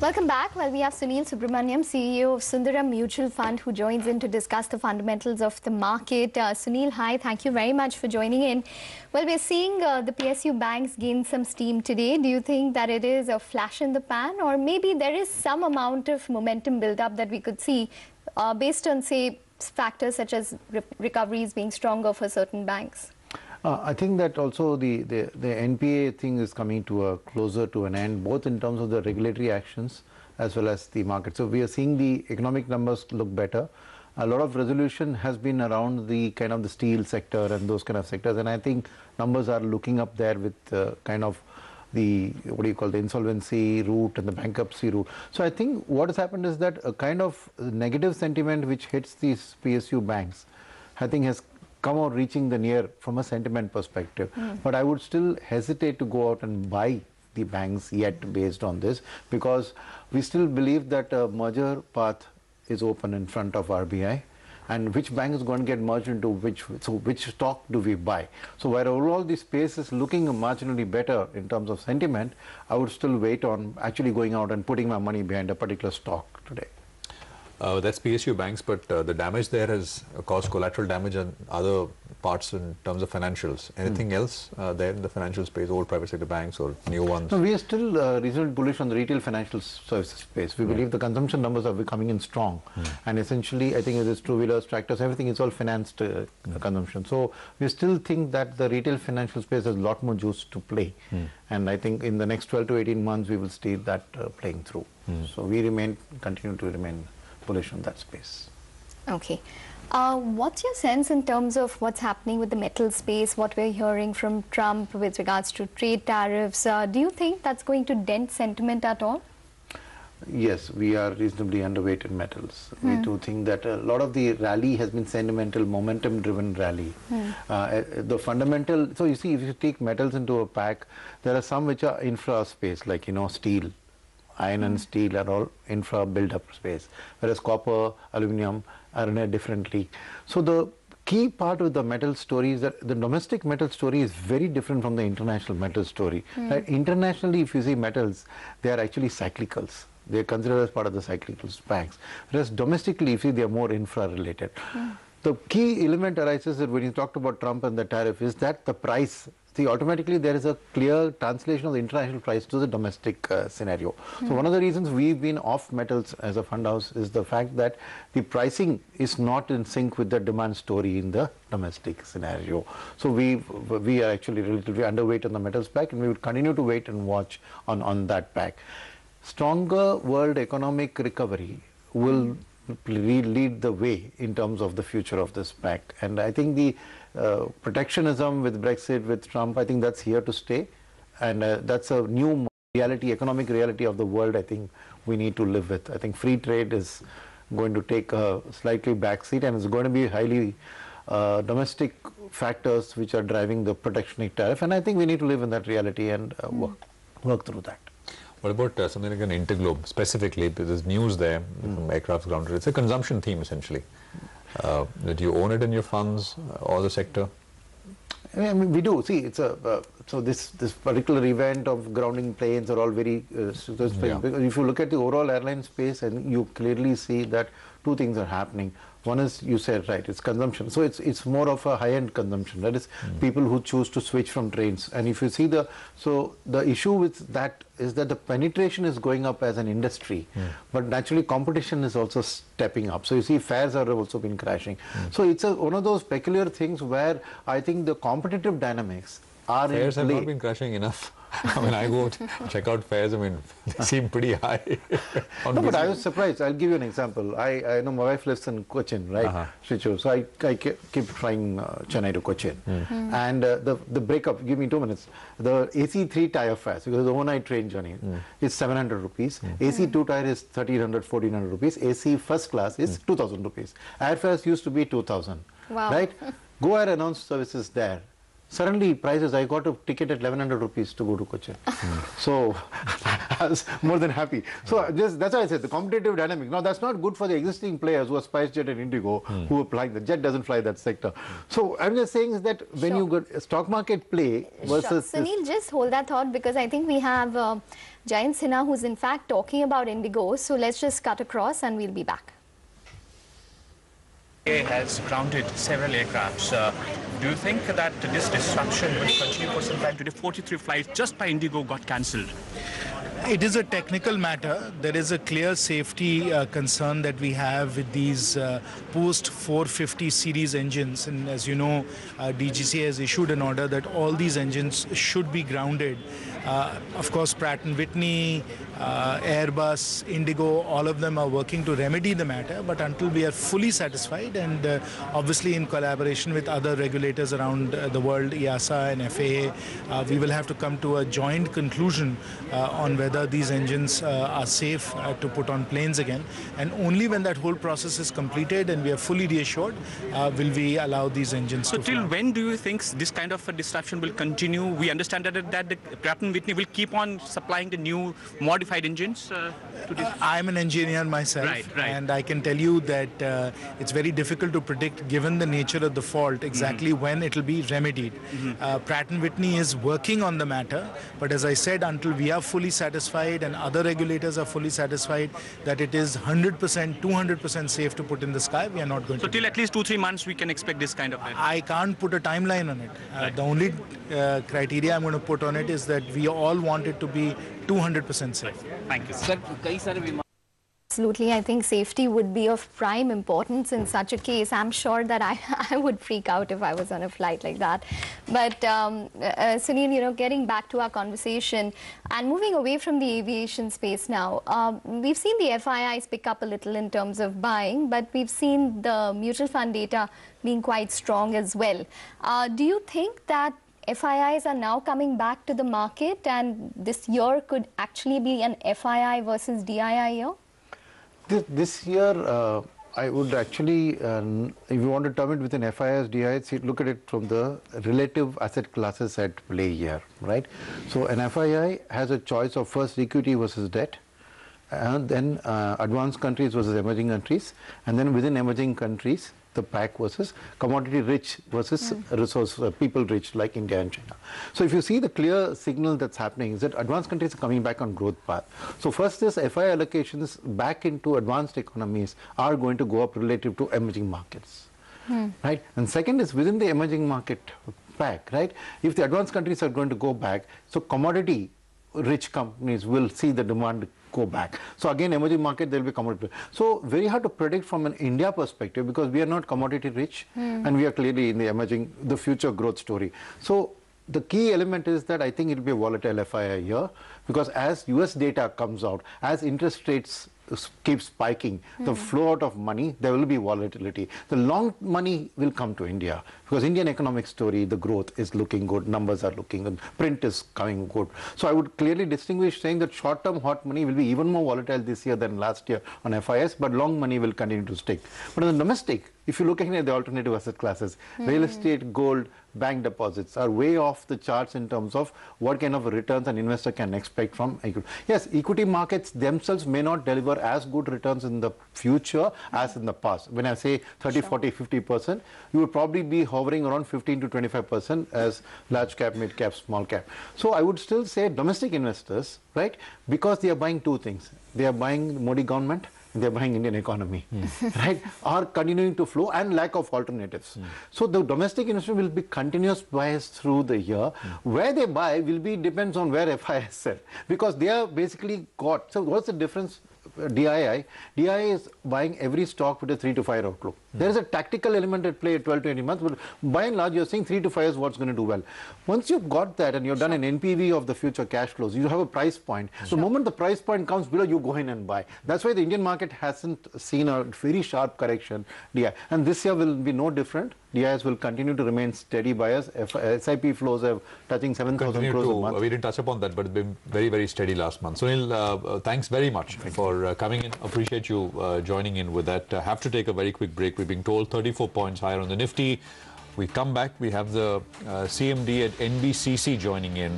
Welcome back. Well, we have Sunil Subramaniam, CEO of Sundaram Mutual Fund, who joins in to discuss the fundamentals of the market. Sunil, hi. Thank you very much for joining in. Well, we're seeing the PSU banks gain some steam today. Do you think that it is a flash in the pan, or maybe there is some amount of momentum build-up that we could see based on, say, factors such as recoveries being stronger for certain banks? I think that also the NPA thing is coming to a closer to an end, both in terms of the regulatory actions as well as the market. So we are seeing the economic numbers look better. A lot of resolution has been around the kind of the steel sector and those kind of sectors, and I think numbers are looking up there with kind of the, what do you call, the insolvency route and the bankruptcy route. So I think what has happened is that a kind of negative sentiment which hits these PSU banks, I think has come out reaching the near from a sentiment perspective. But I would still hesitate to go out and buy the banks yet based on this, because we still believe that a merger path is open in front of RBI, and which bank is going to get merged into which, so which stock do we buy? So where overall the space is looking marginally better in terms of sentiment, I would still wait on actually going out and putting my money behind a particular stock today. That's PSU banks, but the damage there has caused collateral damage on other parts in terms of financials. Anything else there in the financial space, old private sector banks or new ones? No, we are still reasonably bullish on the retail financial services space. We believe the consumption numbers are coming in strong. And essentially, I think it is two-wheelers, tractors, everything is all financed consumption. So we still think that the retail financial space has a lot more juice to play. And I think in the next 12 to 18 months, we will see that playing through. So we continue to remain bullish on that space. Okay. What's your sense in terms of what's happening with the metal space, what we're hearing from Trump with regards to trade tariffs? Do you think that's going to dent sentiment at all? Yes, we are reasonably underweight in metals. We do think that a lot of the rally has been sentimental, momentum-driven rally. The fundamental, so you see, if you take metals into a pack, there are some which are infra space, like, you know, steel. Iron and steel are all infra build-up space, whereas copper, aluminium are in a different league. So the key part of the metal story is that the domestic metal story is very different from the international metal story. Right? Internationally, if you see metals, they are actually cyclicals. They are considered as part of the cyclical banks. Whereas domestically, if you see, they are more infra-related. The key element arises that when you talked about Trump and the tariff is that the price, see, automatically there is a clear translation of the international price to the domestic scenario. So one of the reasons we've been off metals as a fund house is the fact that the pricing is not in sync with the demand story in the domestic scenario. So we are actually relatively underweight on the metals pack, and we would continue to wait and watch on that pack. Stronger world economic recovery will lead the way in terms of the future of this pack. And I think the protectionism with Brexit, with Trump, I think that's here to stay. And that's a new reality, economic reality of the world I think we need to live with. I think free trade is going to take a slightly backseat, and it's going to be highly domestic factors which are driving the protectionist tariff. And I think we need to live in that reality and work through that. What about something like an Interglobe specifically? There's news there from aircraft grounded. It's a consumption theme essentially. Do you own it in your funds or the sector? I mean, we do. See, it's a so this particular event of grounding planes are all very because if you look at the overall airline space, and you clearly see that two things are happening. One is, you said right, it's consumption. So it's more of a high-end consumption. That is people who choose to switch from trains. And if you see the issue with that is that the penetration is going up as an industry, but naturally competition is also stepping up. So you see fares have also been crashing. So it's one of those peculiar things where I think the competitive dynamics are in play. Fares have not been crashing enough. I mean, I go check out fares, I mean, they seem pretty high. No, but I was surprised. I'll give you an example. I know my wife lives in Cochin, right? So I keep flying Chennai to Cochin. And the breakup, give me 2 minutes. The AC 3-tier fares, because the overnight train journey is 700 rupees. AC 2-tier is 1300, 1400 rupees. AC first class is 2000 rupees. Airfares used to be 2000. Wow. Right? Go Air announced services there. Suddenly prices, I got a ticket at 1100 rupees to go to Cochin. So I was more than happy. So that's why I said the competitive dynamic. Now that's not good for the existing players who are SpiceJet and Indigo, who are flying. The jet doesn't fly that sector. So I'm just saying is that when you got a stock market play versus... Sunil, just hold that thought, because I think we have Jayant Sinha who's in fact talking about Indigo. So let's just cut across and we'll be back. Has grounded several aircrafts. Do you think that this disruption will continue for some time? Today, 43 flights just by Indigo got cancelled. It is a technical matter. There is a clear safety concern that we have with these post 450 series engines, and as you know, DGCA has issued an order that all these engines should be grounded. Of course, Pratt & Whitney, Airbus, Indigo, all of them are working to remedy the matter, but until we are fully satisfied, and obviously in collaboration with other regulators around the world, EASA and FAA, we will have to come to a joint conclusion on whether these engines are safe to put on planes again. And only when that whole process is completed and we are fully reassured will we allow these engines to fly. So till when do you think this kind of a disruption will continue? We understand that the Pratt & Whitney will keep on supplying the new modified engines to this. I'm an engineer myself, and I can tell you that it's very difficult to predict, given the nature of the fault, exactly when it will be remedied. Pratt & Whitney is working on the matter, but as I said, until we are fully satisfied and other regulators are fully satisfied that it is 100%, 200% safe to put in the sky, we are not going to. So till at least 2-3 months we can expect this kind of... I can't put a timeline on it. The only criteria I'm going to put on it is that we all want it to be 200% safe. Thank you. Absolutely, I think safety would be of prime importance in such a case. I'm sure that I would freak out if I was on a flight like that. But Sunil, you know, getting back to our conversation and moving away from the aviation space now, we've seen the FIIs pick up a little in terms of buying, but we've seen the mutual fund data being quite strong as well. Do you think that FIIs are now coming back to the market and this year could actually be an FII versus DII year? This year, I would actually, if you want to term it within FIIs, DIIs, look at it from the relative asset classes at play here, right? So an FII has a choice of first equity versus debt, and then advanced countries versus emerging countries, and then within emerging countries, the pack versus commodity rich versus resource people rich like India and China. So if you see the clear signal that's happening is that advanced countries are coming back on growth path. So first is FII allocations back into advanced economies are going to go up relative to emerging markets, right? And second is within the emerging market pack, right? If the advanced countries are going to go back, so commodity rich companies will see the demand go back. So again, emerging market, there will be commodity. So very hard to predict from an India perspective because we are not commodity rich and we are clearly in the future growth story. So the key element is that I think it will be a volatile FII year because as US data comes out, as interest rates keep spiking, the flow out of money, there will be volatility. The long money will come to India because Indian economic story, the growth is looking good, numbers are looking good, print is coming good. So I would clearly distinguish saying that short-term hot money will be even more volatile this year than last year on FIS, but long money will continue to stick. But in the domestic, if you're looking at the alternative asset classes, real estate, gold, bank deposits are way off the charts in terms of what kind of returns an investor can expect from equity. Yes, equity markets themselves may not deliver as good returns in the future as in the past. When I say 30, 40, 50%, you would probably be hovering around 15 to 25% as large cap, mid cap, small cap. So I would still say domestic investors, right, because they are buying two things. They are buying Modi government, they're buying Indian economy, right, are continuing to flow and lack of alternatives. So the domestic investment will be continuous bias through the year. Where they buy will be depends on where FIS sell because they are basically got. So what's the difference? DII is buying every stock with a 3 to 5 year outlook. There is a tactical element at play at 12 to 18 months, but by and large, you're saying 3 to 5 years what's going to do well. Once you've got that and you've done an NPV of the future cash flows, you have a price point. The moment the price point comes below, you go in and buy. That's why the Indian market hasn't seen a very sharp correction. DI. And this year will be no different. DIs will continue to remain steady buyers. SIP flows have touching 7,000 crores a month. We didn't touch upon that, but it's been very, very steady last month. Sunil, thanks very much for coming in. Appreciate you joining in with that. Have to take a very quick break. We're being told 34 points higher on the Nifty. We come back, we have the CMD at NBCC joining in.